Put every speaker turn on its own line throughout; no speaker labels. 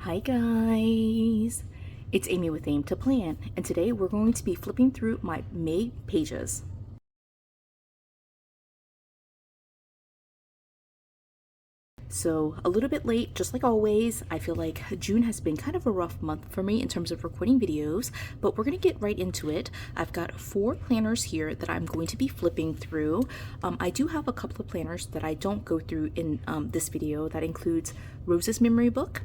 Hi guys, it's Amy with Aim to Plan, and today we're going to be flipping through my May pages. So a little bit late, just like always. I feel like June has been kind of a rough month for me in terms of recording videos, but we're gonna get right into it. I've got 4 planners here that I'm going to be flipping through. I do have a couple of planners that I don't go through in this video. That includes Rose's memory book,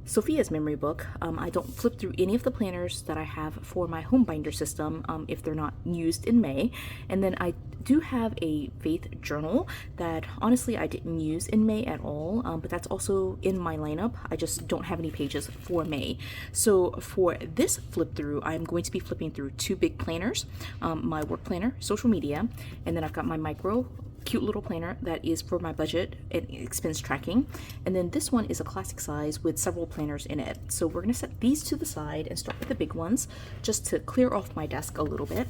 Sophia's memory book. I don't flip through any of the planners that I have for my home binder system if they're not used in May. And then I do have a faith journal that honestly I didn't use in May at all, but that's also in my lineup. I just don't have any pages for May. So for this flip through, I'm going to be flipping through 2 big planners, my work planner, social media, and then I've got my micro cute little planner that is for my budget and expense tracking. And then this one is a classic size with several planners in it. So we're gonna set these to the side and start with the big ones just to clear off my desk a little bit.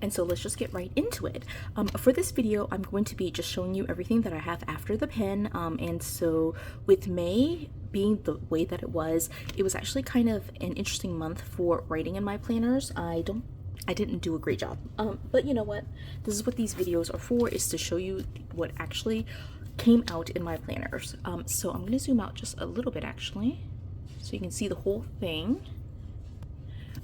And so let's just get right into it. For this video, I'm going to be just showing you everything that I have after the pen. And so with May being the way that it was actually kind of an interesting month for writing in my planners. I didn't do a great job, but you know what, this is what these videos are for, is to show you what actually came out in my planners. So I'm going to zoom out just a little bit actually so you can see the whole thing.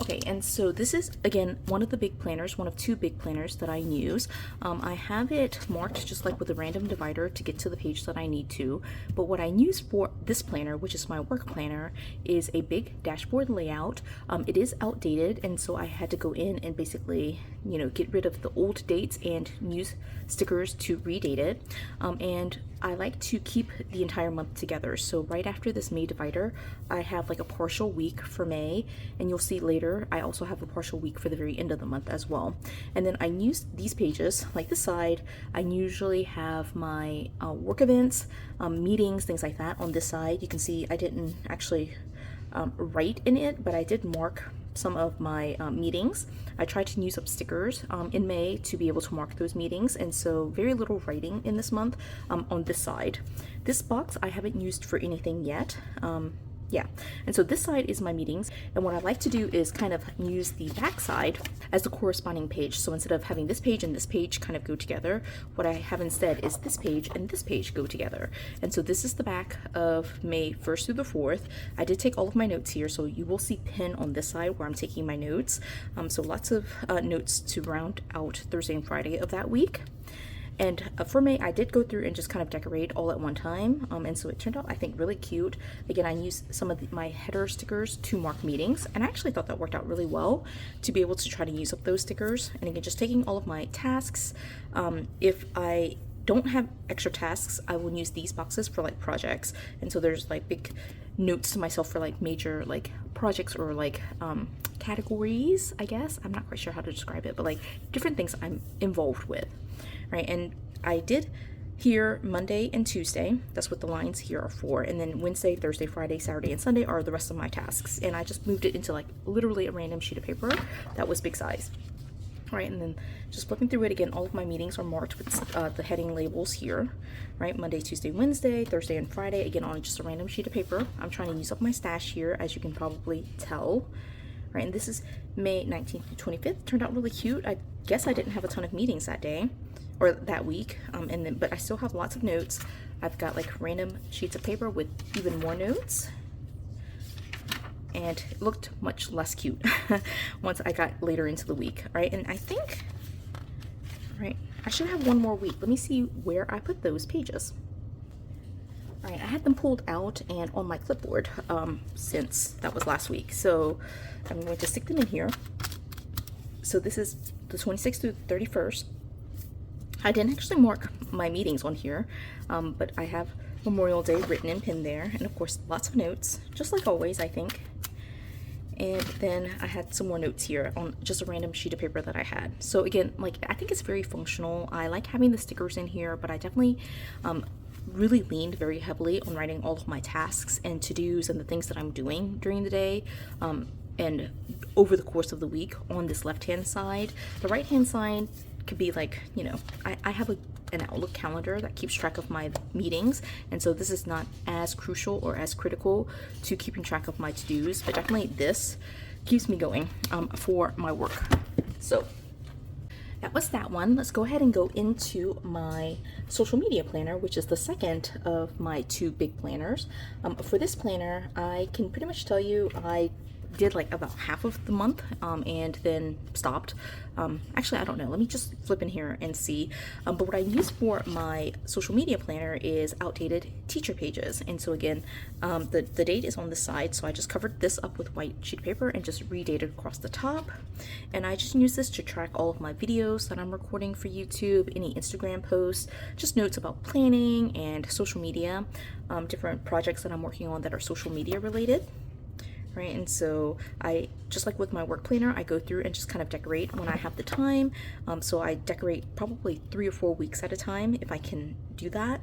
Okay, and so this is, again, one of the big planners, one of 2 big planners that I use. I have it marked just like with a random divider to get to the page that I need to, but what I use for this planner, which is my work planner, is a big dashboard layout. It is outdated, and so I had to go in and basically, you know, get rid of the old dates and use stickers to redate it. And I like to keep the entire month together. So right after this May divider, I have like a partial week for May, and you'll see later I also have a partial week for the very end of the month as well. And then I use these pages, like the side, I usually have my work events, meetings, things like that on this side. You can see I didn't actually write in it, but I did mark some of my meetings. I tried to use up stickers in May to be able to mark those meetings, and so very little writing in this month on this side. This box I haven't used for anything yet. Yeah, and so this side is my meetings, and what I like to do is kind of use the back side as the corresponding page. So instead of having this page and this page kind of go together, what I have instead is this page and this page go together. And so this is the back of May 1st through the 4th. I did take all of my notes here, so you will see pen on this side where I'm taking my notes. So lots of notes to round out Thursday and Friday of that week. And for May, I did go through and just kind of decorate all at one time, and so it turned out, I think, really cute. Again, I used some of my header stickers to mark meetings, and I actually thought that worked out really well to be able to try to use up those stickers. And again, just taking all of my tasks. If I don't have extra tasks, I will use these boxes for like projects, and so there's like big notes to myself for like major like projects or like categories, I guess. I'm not quite sure how to describe it, but like different things I'm involved with. Right, and I did here Monday and Tuesday, that's what the lines here are for, and then Wednesday, Thursday, Friday, Saturday, and Sunday are the rest of my tasks, and I just moved it into like literally a random sheet of paper that was big size. Right, and then just flipping through it again, all of my meetings are marked with the heading labels here, right? Monday, Tuesday, Wednesday, Thursday, and Friday, again on just a random sheet of paper. I'm trying to use up my stash here, as you can probably tell. Right, and this is May 19th to 25th. Turned out really cute. I guess I didn't have a ton of meetings that day or that week, and then but I still have lots of notes. I've got like random sheets of paper with even more notes, and it looked much less cute once I got later into the week. Right, and I think, right, I should have one more week. Let me see where I put those pages. All right, I had them pulled out and on my clipboard since that was last week, so I'm going to stick them in here. So this is the 26th through the 31st. I didn't actually mark my meetings on here, but I have Memorial Day written in pen there, and of course lots of notes, just like always, I think. And then I had some more notes here on just a random sheet of paper that I had. So again, like, I think it's very functional. I like having the stickers in here, but I definitely really leaned very heavily on writing all of my tasks and to-dos and the things that I'm doing during the day. And over the course of the week on this left-hand side. The right-hand side could be like, you know, I have an Outlook calendar that keeps track of my meetings, and so this is not as crucial or as critical to keeping track of my to-dos, but definitely this keeps me going for my work. So that was that one. Let's go ahead and go into my social media planner, which is the second of my two big planners. For this planner, I can pretty much tell you I did like about half of the month and then stopped. Actually, I don't know. Let me just flip in here and see. But what I use for my social media planner is outdated teacher pages. And so again, the date is on the side. So I just covered this up with white sheet paper and just redated across the top. And I just use this to track all of my videos that I'm recording for YouTube, any Instagram posts, just notes about planning and social media, different projects that I'm working on that are social media related. Right, and so I, just like with my work planner, I go through and just kind of decorate when I have the time. So I decorate probably 3 or 4 weeks at a time if I can do that,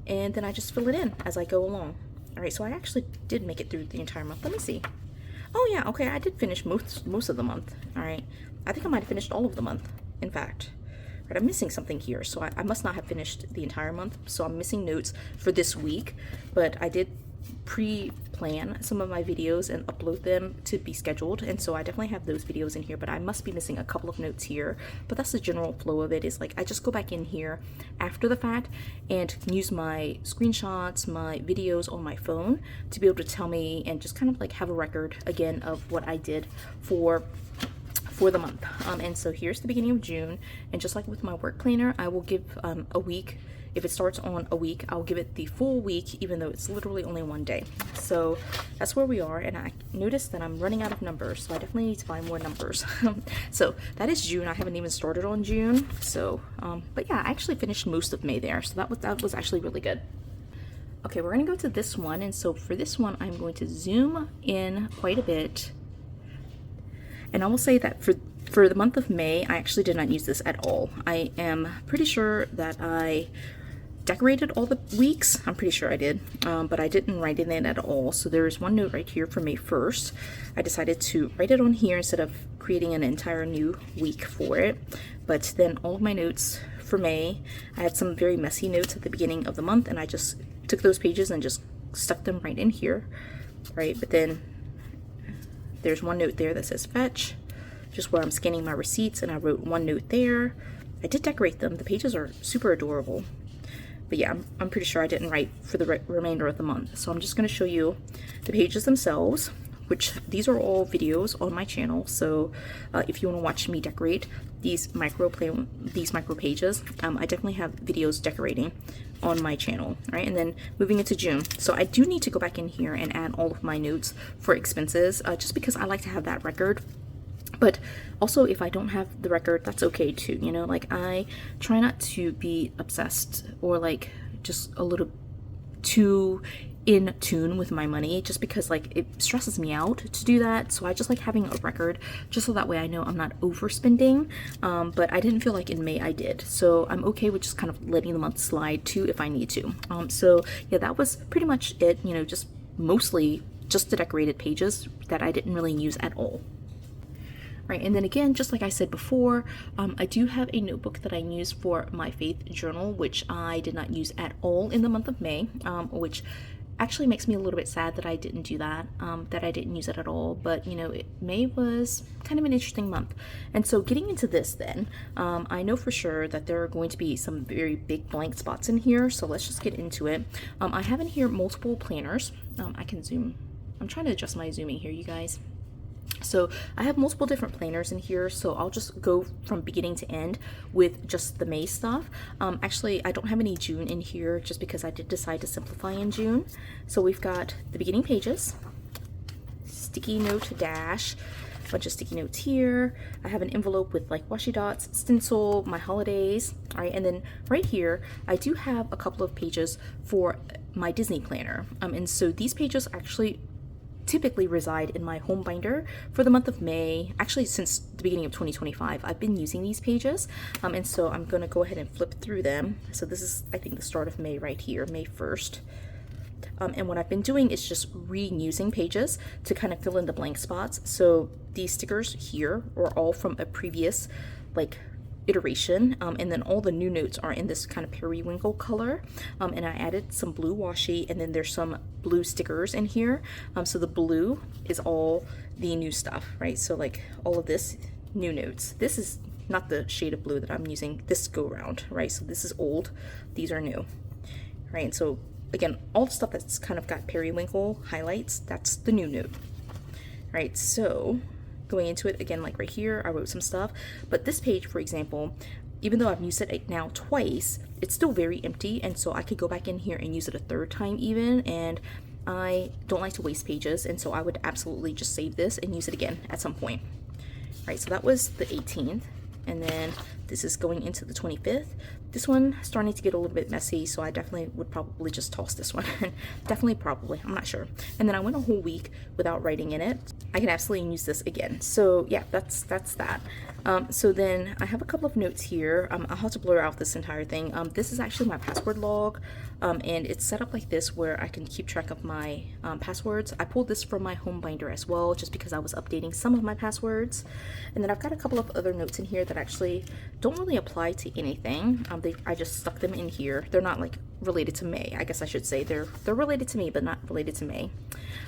and then I just fill it in as I go along. All right, so I actually did make it through the entire month. Let me see. Oh yeah, okay, I did finish most of the month. All right, I think I might have finished all of the month, in fact. Right, I'm missing something here, so I must not have finished the entire month. So I'm missing notes for this week, but I did pre-plan some of my videos and upload them to be scheduled, and so I definitely have those videos in here, but I must be missing a couple of notes here. But that's the general flow of it, is like I just go back in here after the fact and use my screenshots, my videos on my phone to be able to tell me and just kind of like have a record again of what I did for the month. And so here's the beginning of June, and just like with my work planner, I will give a week. If it starts on a week, I'll give it the full week, even though it's literally only one day. So that's where we are, and I noticed that I'm running out of numbers, so I definitely need to find more numbers. So that is June. I haven't even started on June. So, but yeah, I actually finished most of May there, so that was actually really good. Okay, we're gonna go to this one, and so for this one, I'm going to zoom in quite a bit. And I will say that for the month of May, I actually did not use this at all. I am pretty sure that I decorated all the weeks. I'm pretty sure I did, but I didn't write it in at all. So there's one note right here for May 1st. I decided to write it on here instead of creating an entire new week for it. But then all of my notes for May, I had some very messy notes at the beginning of the month, and I just took those pages and just stuck them right in here, right? But then there's one note there that says fetch, just where I'm scanning my receipts, and I wrote one note there. I did decorate them. The pages are super adorable. But yeah, I'm pretty sure I didn't write for the remainder of the month. So I'm just going to show you the pages themselves, which these are all videos on my channel. So if you want to watch me decorate these micro pages, I definitely have videos decorating on my channel. Right, and then moving into June. So I do need to go back in here and add all of my notes for expenses, just because I like to have that record. But also, if I don't have the record, that's okay too. You know, like I try not to be obsessed or like just a little too in tune with my money, just because like it stresses me out to do that. So I just like having a record, just so that way I know I'm not overspending. But I didn't feel like in May I did, so I'm okay with just kind of letting the month slide too if I need to. So yeah, that was pretty much it. You know, just mostly just the decorated pages that I didn't really use at all. Right, and then again, just like I said before, I do have a notebook that I use for my faith journal, which I did not use at all in the month of May, which actually makes me a little bit sad that I didn't do that, that I didn't use it at all. But you know, May was kind of an interesting month. And so getting into this then, I know for sure that there are going to be some very big blank spots in here, so let's just get into it. I have in here multiple planners. I can zoom. I'm trying to adjust my zooming here, you guys. So I have multiple different planners in here, so I'll just go from beginning to end with just the May stuff. Actually, I don't have any June in here just because I did decide to simplify in June. So we've got the beginning pages, sticky note dash, a bunch of sticky notes here. I have an envelope with like washi dots, stencil, my holidays. All right, and then right here, I do have a couple of pages for my Disney planner. And so these pages actually typically reside in my home binder for the month of May. Actually, since the beginning of 2025, I've been using these pages, and so I'm going to go ahead and flip through them. So this is, I think, the start of May right here, May 1st. And what I've been doing is just reusing pages to kind of fill in the blank spots. So these stickers here are all from a previous like iteration, and then all the new notes are in this kind of periwinkle color, and I added some blue washi, and then there's some blue stickers in here. So the blue is all the new stuff, right? So like all of this new notes. This is not the shade of blue that I'm using this go round, right? So this is old, these are new, right? And so again, all the stuff that's kind of got periwinkle highlights, that's the new note, right? So going into it again, like right here, I wrote some stuff, but this page, for example, even though I've used it now twice, it's still very empty, and so I could go back in here and use it a third time even, and I don't like to waste pages, and so I would absolutely just save this and use it again at some point. Right, so that was the 18th, and then this is going into the 25th. This one starting to get a little bit messy, so I definitely would probably just toss this one. Definitely, probably, I'm not sure. And then I went a whole week without writing in it. I can absolutely use this again. So yeah, that's that. So then I have a couple of notes here. I'll have to blur out this entire thing. This is actually my password log, and it's set up like this where I can keep track of my passwords. I pulled this from my home binder as well, just because I was updating some of my passwords. And then I've got a couple of other notes in here that actually don't really apply to anything. I just stuck them in here. They're not like related to May, I guess I should say. They're related to me, but not related to May.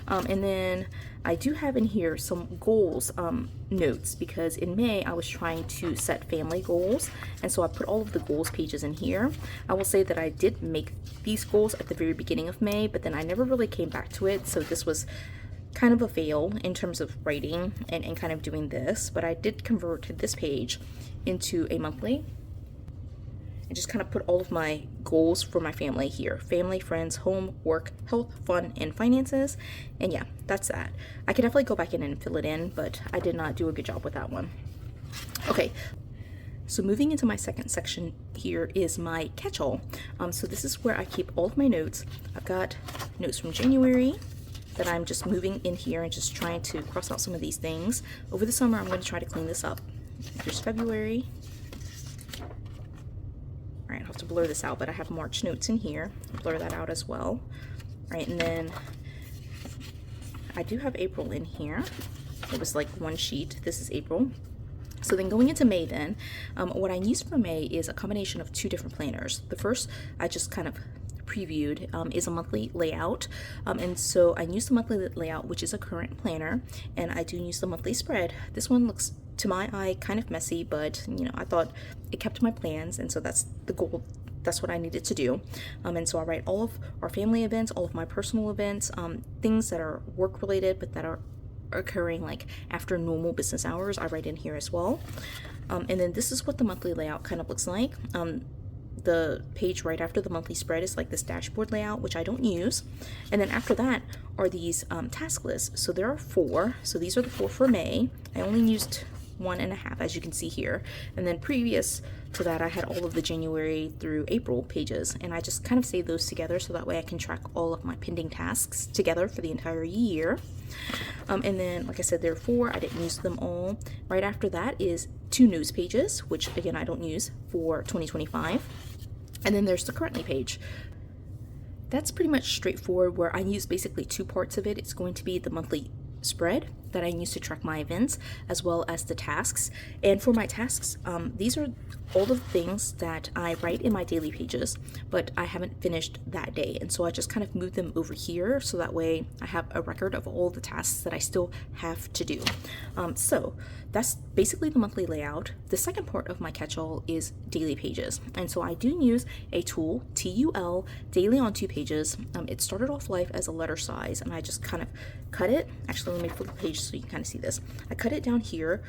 And then I do have in here some goals notes, because in May I was trying to set family goals, and so I put all of the goals pages in here. I will say that I did make these goals at the very beginning of May, but then I never really came back to it, so this was kind of a fail in terms of writing and kind of doing this, but I did convert this page into a monthly and just kind of put all of my goals for my family here: family, friends, home, work, health, fun, and finances. And yeah, that's that. I could definitely go back in and fill it in, but I did not do a good job with that one. Okay, so moving into my second section here is my catch-all. So this is where I keep all of my notes. I've got notes from January that I'm just moving in here and just trying to cross out some of these things. Over the summer, I'm going to try to clean this up. Here's February. All right, I'll have to blur this out, but I have March notes in here. Blur that out as well. All right, and then I do have April in here. It was like one sheet. This is April. So then going into May then, what I used for May is a combination of two different planners. The first I just kind of previewed is a monthly layout, and so I used the monthly layout, which is a current planner, and I do use the monthly spread. This one looks, to my eye, kind of messy, but you know, I thought it kept my plans, and so that's the goal. That's what I needed to do. And so I write all of our family events, all of my personal events, things that are work related but that are occurring like after normal business hours, I write in here as well. And then this is what the monthly layout kind of looks like. The page right after the monthly spread is like this dashboard layout, which I don't use. And then after that are these task lists. So there are 4. So these are the 4 for May. I only used 1.5, as you can see here. And then previous to that, I had all of the January through April pages, and I just kind of save those together so that way I can track all of my pending tasks together for the entire year. And then, like I said, there are 4. I didn't use them all. Right after that is 2 news pages, which again I don't use for 2025. And then there's the currently page. That's pretty much straightforward, where I use basically 2 parts of it. It's going to be the monthly spread that I use to track my events, as well as the tasks. And for my tasks, these are all the things that I write in my daily pages, but I haven't finished that day, and so I just kind of move them over here so that way I have a record of all the tasks that I still have to do. So that's basically the monthly layout. The second part of my catch-all is daily pages, and so I do use a tool, TUL, daily on 2 pages. It started off life as a letter size, and I just kind of cut it. Actually, let me flip the page so you can kind of see this. I cut it down here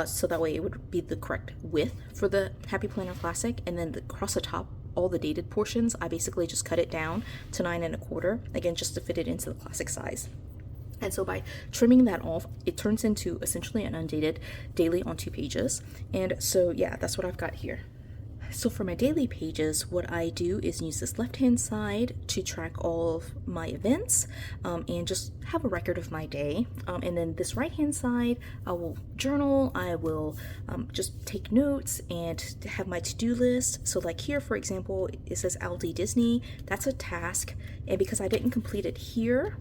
so that way it would be the correct width for the Happy Planner Classic, and then across the top, all the dated portions, I basically just cut it down to 9.25, again just to fit it into the classic size. And so by trimming that off, it turns into essentially an undated daily on 2 pages. And so yeah, that's what I've got here. So for my daily pages, what I do is use this left-hand side to track all of my events and just have a record of my day. And then this right-hand side, I will journal, I will just take notes and have my to-do list. So like here, for example, it says Aldi Disney. That's a task. And because I didn't complete it here,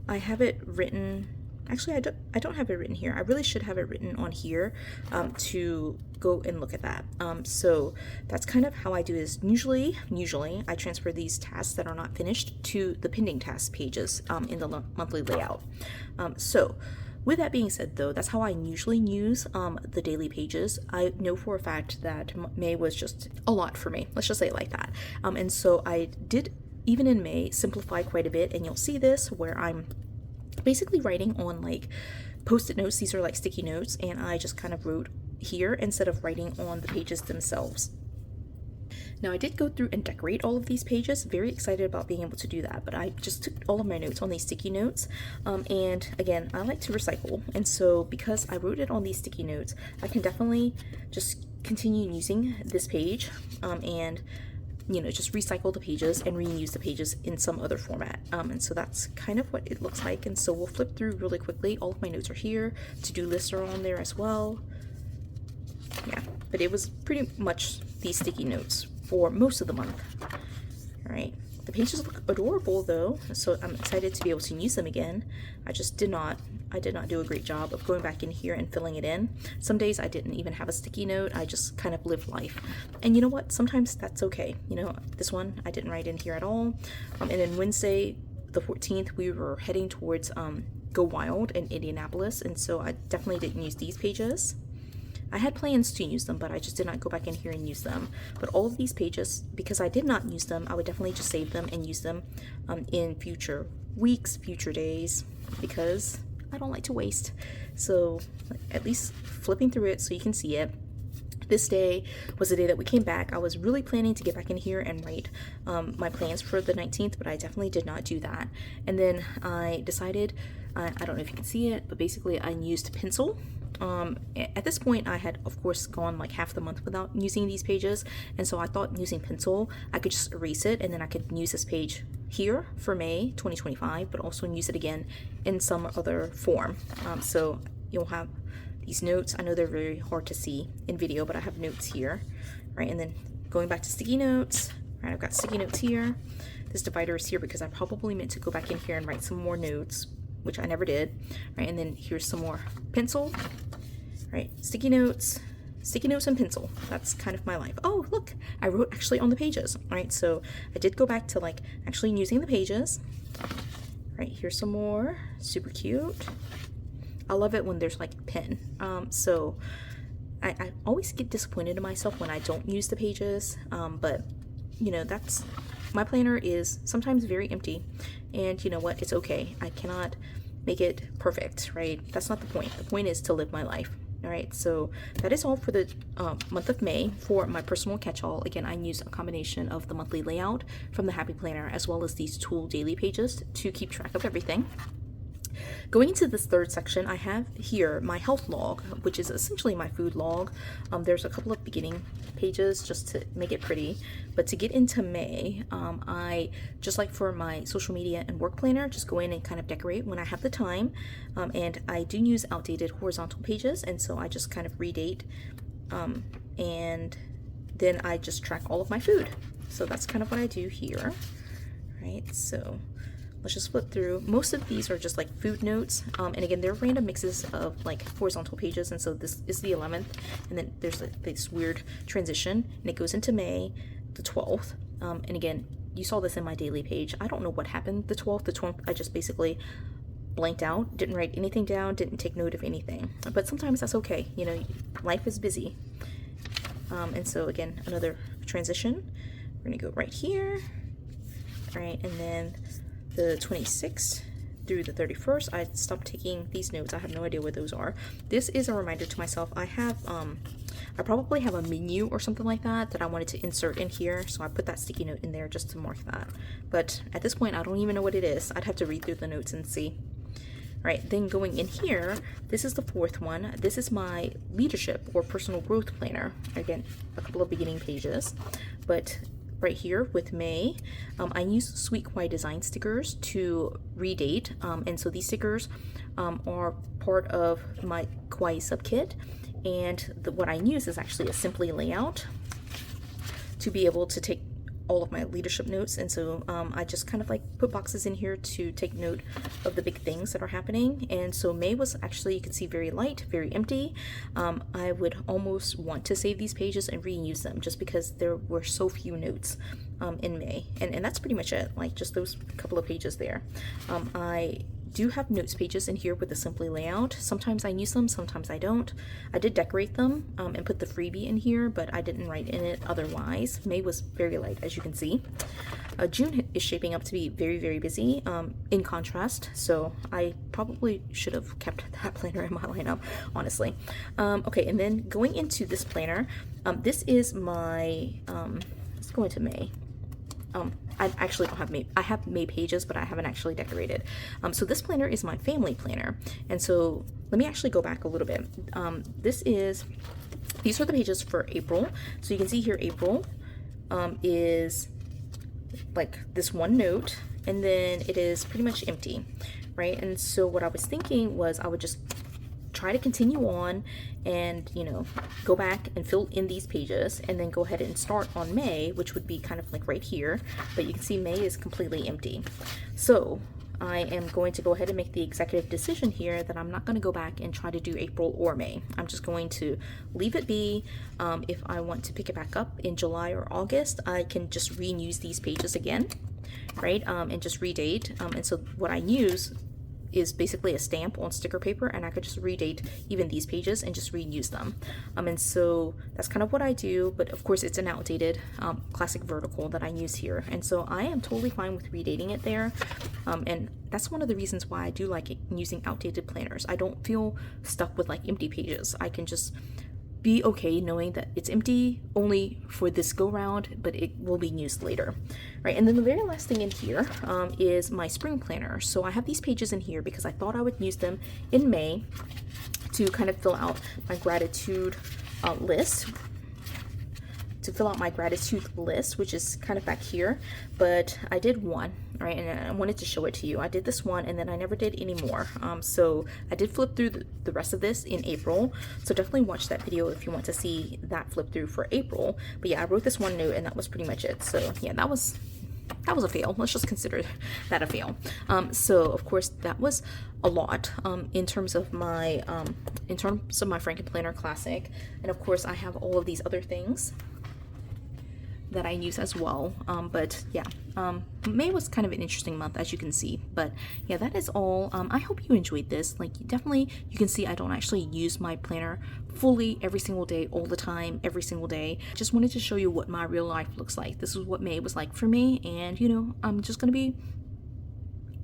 I have it written Actually, I don't have it written here. I really should have it written on here to go and look at that. So that's kind of how I do this. Usually I transfer these tasks that are not finished to the pending tasks pages in the monthly layout. So with that being said, though, that's how I usually use the daily pages. I know for a fact that May was just a lot for me. Let's just say it like that. And so I did, even in May, simplify quite a bit, and you'll see this where I'm basically writing on like post-it notes. These are like sticky notes, and I just kind of wrote here instead of writing on the pages themselves. Now I did go through and decorate all of these pages, very excited about being able to do that, but I just took all of my notes on these sticky notes, and again, I like to recycle, and so because I wrote it on these sticky notes, I can definitely just continue using this page, and just recycle the pages and reuse the pages in some other format. And so that's kind of what it looks like. And so we'll flip through really quickly. All of my notes are here. To-do lists are on there as well. Yeah, but it was pretty much these sticky notes for most of the month. All right. The pages look adorable though, so I'm excited to be able to use them again. I did not do a great job of going back in here and filling it in. Some days I didn't even have a sticky note. I just kind of lived life. And you know what? Sometimes that's okay. This one I didn't write in here at all. And then Wednesday, the 14th, we were heading towards Go Wild in Indianapolis, and so I definitely didn't use these pages. I had plans to use them, but I just did not go back in here and use them. But all of these pages, because I did not use them, I would definitely just save them and use them in future weeks, future days, because I don't like to waste. So at least flipping through it so you can see it. This day was the day that we came back. I was really planning to get back in here and write my plans for the 19th, but I definitely did not do that. And then I decided, I don't know if you can see it, but basically I used pencil. At this point I had of course gone like half the month without using these pages, and so I thought using pencil I could just erase it and then I could use this page here for May 2025, but also use it again in some other form. So you'll have these notes. I know they're very hard to see in video, but I have notes here, right? And then going back to sticky notes, right? I've got sticky notes here. This divider is here because I probably meant to go back in here and write some more notes, which I never did, right? And then here's some more pencil, right? Sticky notes and pencil. That's kind of my life. Oh, look, I wrote actually on the pages, right? So I did go back to like actually using the pages, right? Here's some more, super cute. I love it when there's like pen. So I always get disappointed in myself when I don't use the pages, but that's, my planner is sometimes very empty, and you know what, it's okay. I cannot make it perfect, right? That's not the point. The point is to live my life. All right, so that is all for the month of May for my personal catch-all. Again, I use a combination of the monthly layout from the Happy Planner as well as these tool daily pages to keep track of everything. Going into this third section, I have here my health log, which is essentially my food log. There's a couple of beginning pages just to make it pretty, but to get into May, I, just like for my social media and work planner, just go in and kind of decorate when I have the time, and I do use outdated horizontal pages, and so I just kind of redate, and then I just track all of my food. So that's kind of what I do here, right? So let's just flip through. Most of these are just like food notes, and again, they're random mixes of like horizontal pages, and so this is the 11th, and then there's this weird transition, and it goes into May the 12th, and again, you saw this in my daily page. I don't know what happened the 12th. I just basically blanked out, didn't write anything down, didn't take note of anything, but sometimes that's okay. Life is busy. And so again, another transition. We're gonna go right here, right, and then the 26th through the 31st, I stopped taking these notes. I have no idea what those are. This is a reminder to myself. I probably have a menu or something like that I wanted to insert in here, so I put that sticky note in there just to mark that. But at this point, I don't even know what it is. I'd have to read through the notes and see. All right, then going in here, this is the fourth one. This is my leadership or personal growth planner. Again, a couple of beginning pages, but right here with May, I use Sweet Kawaii Design stickers to redate, and so these stickers are part of my Kawaii subkit, and what I use is actually a Simply layout to be able to take all of my leadership notes, and so I just kind of like put boxes in here to take note of the big things that are happening. And so May was actually, you can see, very light, very empty. I would almost want to save these pages and reuse them just because there were so few notes in May, and that's pretty much it, like just those couple of pages there. I do have notes pages in here with the Simply layout. Sometimes I use them, sometimes I don't. I did decorate them and put the freebie in here, but I didn't write in it otherwise. May was very light, as you can see. June is shaping up to be very, very busy, in contrast, so I probably should have kept that planner in my lineup, honestly. Okay, and then going into this planner, this is my, let's go into May. I actually don't have May. I have May pages, but I haven't actually decorated. So this planner is my family planner. And so let me actually go back a little bit. These are the pages for April. So you can see here April is like this one note, and then it is pretty much empty, right? And so what I was thinking was I would just try to continue on and, you know, go back and fill in these pages and then go ahead and start on May, which would be kind of like right here, but you can see May is completely empty. So I am going to go ahead and make the executive decision here that I'm not going to go back and try to do April or May. I'm just going to leave it be. If I want to pick it back up in July or August, I can just reuse these pages again, right? And just redate. And so what I use is basically a stamp on sticker paper, and I could just redate even these pages and just reuse them. And so that's kind of what I do, but of course it's an outdated classic vertical that I use here, and so I am totally fine with redating it there. And that's one of the reasons why I do like using outdated planners. I don't feel stuck with like empty pages. I can just be okay knowing that it's empty only for this go round, but it will be used later, right? And then the very last thing in here is my spring planner. So I have these pages in here because I thought I would use them in May to kind of fill out my gratitude list. Which is kind of back here, but I did one, right, and I wanted to show it to you. I did this one, and then I never did any more. So I did flip through the rest of this in April, so definitely watch that video if you want to see that flip through for April. But yeah, I wrote this one note, and that was pretty much it. So yeah, that was a fail. Let's just consider that a fail. So of course that was a lot in terms of my Frankenplanner Classic, and of course I have all of these other things that I use as well. But yeah, May was kind of an interesting month, as you can see. But yeah, that is all. I hope you enjoyed this. Like, definitely you can see I don't actually use my planner fully every single day, all the time, every single day. Just wanted to show you what my real life looks like. This is what May was like for me, and you know, I'm just gonna be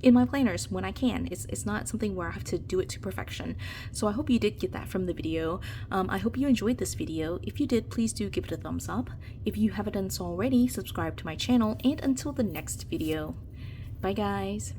in my planners when I can. It's not something where I have to do it to perfection. So I hope you did get that from the video. I hope you enjoyed this video. If you did, please do give it a thumbs up. If you haven't done so already, subscribe to my channel, and until the next video, bye guys.